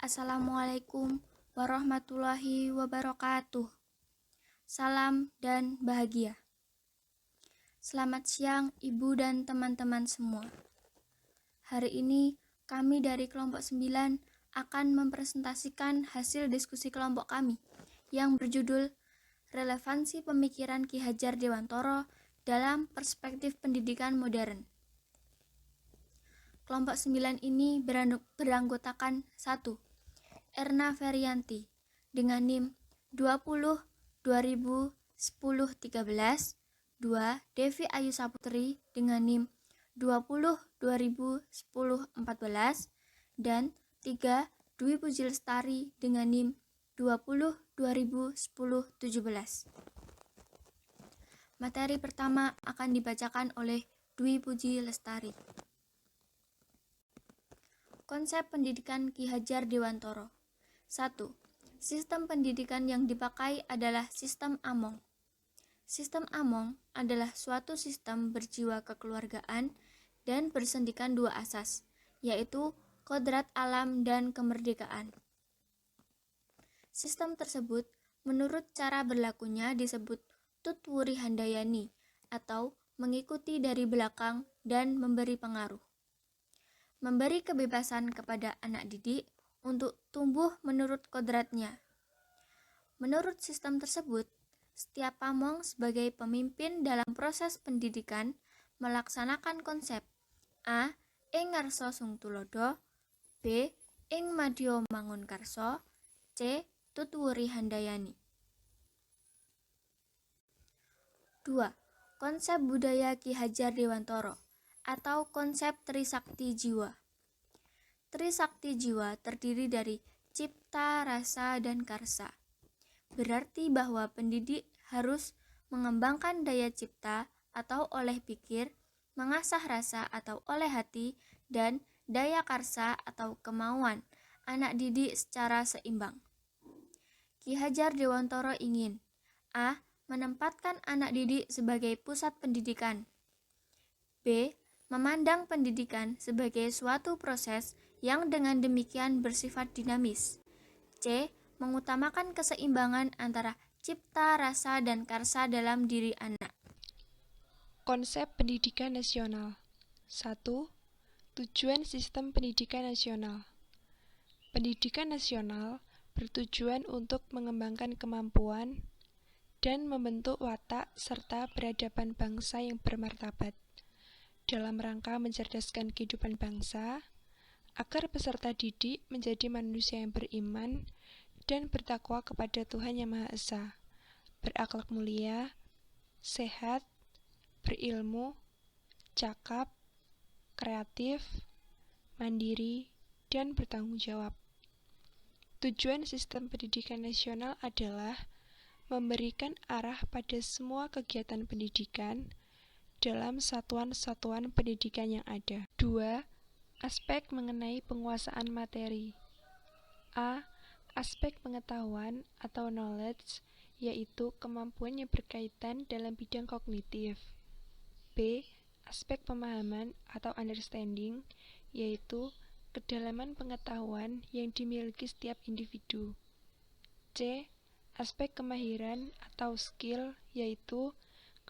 Assalamualaikum warahmatullahi wabarakatuh. Salam dan bahagia. Selamat siang Ibu dan teman-teman semua. Hari ini kami dari kelompok 9 akan mempresentasikan hasil diskusi kelompok kami yang berjudul Relevansi Pemikiran Ki Hajar Dewantoro dalam Perspektif Pendidikan Modern. Kelompok 9 ini beranggotakan 1. Erna Ferianti dengan NIM 20 2010 13, 2. Devi Ayu Saputri dengan NIM 20 2010 14, dan 3. Dwi Puji Lestari dengan NIM 20 2010 17. Materi pertama akan dibacakan oleh Dwi Puji Lestari. Konsep pendidikan Ki Hajar Dewantoro. 1. Sistem pendidikan yang dipakai adalah sistem Among. Sistem Among adalah suatu sistem berjiwa kekeluargaan dan bersendikan dua asas, yaitu kodrat alam dan kemerdekaan. Sistem tersebut menurut cara berlakunya disebut Tutwuri Handayani atau mengikuti dari belakang dan memberi pengaruh. Memberi kebebasan kepada anak didik untuk tumbuh menurut kodratnya. Menurut sistem tersebut, setiap pamong sebagai pemimpin dalam proses pendidikan melaksanakan konsep A. Ing ngarsa sung tulodo, B. Ing madya mangun karsa, C. Tutwuri handayani. 2. Konsep budaya Ki Hajar Dewantoro atau konsep Trisakti Jiwa. Trisakti Jiwa terdiri dari cipta, rasa, dan karsa. Berarti bahwa pendidik harus mengembangkan daya cipta atau oleh pikir, mengasah rasa atau oleh hati, dan daya karsa atau kemauan anak didik secara seimbang. Ki Hajar Dewantoro ingin A. Menempatkan anak didik sebagai pusat pendidikan, B. Memandang pendidikan sebagai suatu proses yang dengan demikian bersifat dinamis, C. Mengutamakan keseimbangan antara cipta, rasa, dan karsa dalam diri anak. Konsep pendidikan nasional. 1. Tujuan sistem pendidikan nasional. Pendidikan nasional bertujuan untuk mengembangkan kemampuan dan membentuk watak serta peradaban bangsa yang bermartabat dalam rangka mencerdaskan kehidupan bangsa, agar peserta didik menjadi manusia yang beriman dan bertakwa kepada Tuhan Yang Maha Esa, berakhlak mulia, sehat, berilmu, cakap, kreatif, mandiri, dan bertanggung jawab. Tujuan sistem pendidikan nasional adalah memberikan arah pada semua kegiatan pendidikan dalam satuan-satuan pendidikan yang ada. 2. Aspek mengenai penguasaan materi. A. Aspek pengetahuan atau knowledge, yaitu kemampuan yang berkaitan dalam bidang kognitif. B. Aspek pemahaman atau understanding, yaitu kedalaman pengetahuan yang dimiliki setiap individu. C. Aspek kemahiran atau skill, yaitu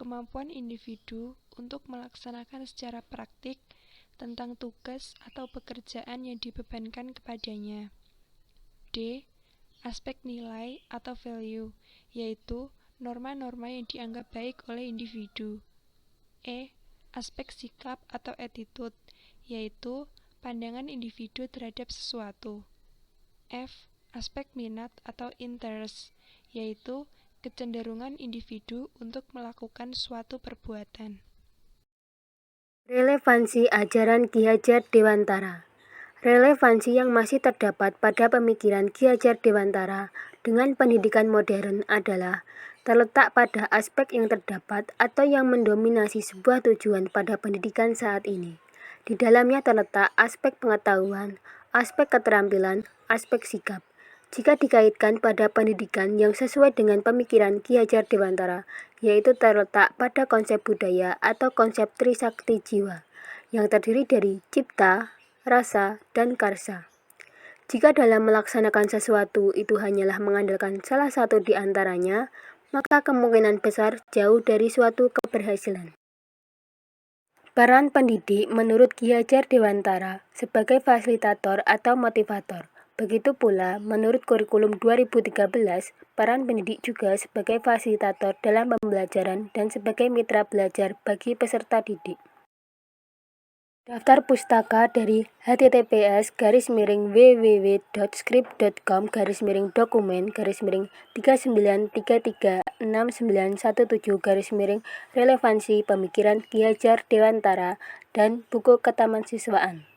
kemampuan individu untuk melaksanakan secara praktik tentang tugas atau pekerjaan yang dibebankan kepadanya. D. Aspek nilai atau value, yaitu norma-norma yang dianggap baik oleh individu. E. Aspek sikap atau attitude, yaitu pandangan individu terhadap sesuatu. F. Aspek minat atau interest, yaitu kecenderungan individu untuk melakukan suatu perbuatan. Relevansi ajaran Ki Hajar Dewantara. Relevansi yang masih terdapat pada pemikiran Ki Hajar Dewantara dengan pendidikan modern adalah terletak pada aspek yang terdapat atau yang mendominasi sebuah tujuan pada pendidikan saat ini. Di dalamnya terletak aspek pengetahuan, aspek keterampilan, aspek sikap. Jika dikaitkan pada pendidikan yang sesuai dengan pemikiran Ki Hajar Dewantara, yaitu terletak pada konsep budaya atau konsep Trisakti Jiwa, yang terdiri dari cipta, rasa, dan karsa. Jika dalam melaksanakan sesuatu itu hanyalah mengandalkan salah satu di antaranya, maka kemungkinan besar jauh dari suatu keberhasilan. Peran pendidik menurut Ki Hajar Dewantara sebagai fasilitator atau motivator. Begitu pula, menurut kurikulum 2013, peran pendidik juga sebagai fasilitator dalam pembelajaran dan sebagai mitra belajar bagi peserta didik. Daftar pustaka dari https://www.script.com/dokumen/39336917-relevansi pemikiran Ki Hajar Dewantara dan buku ketaman siswaan.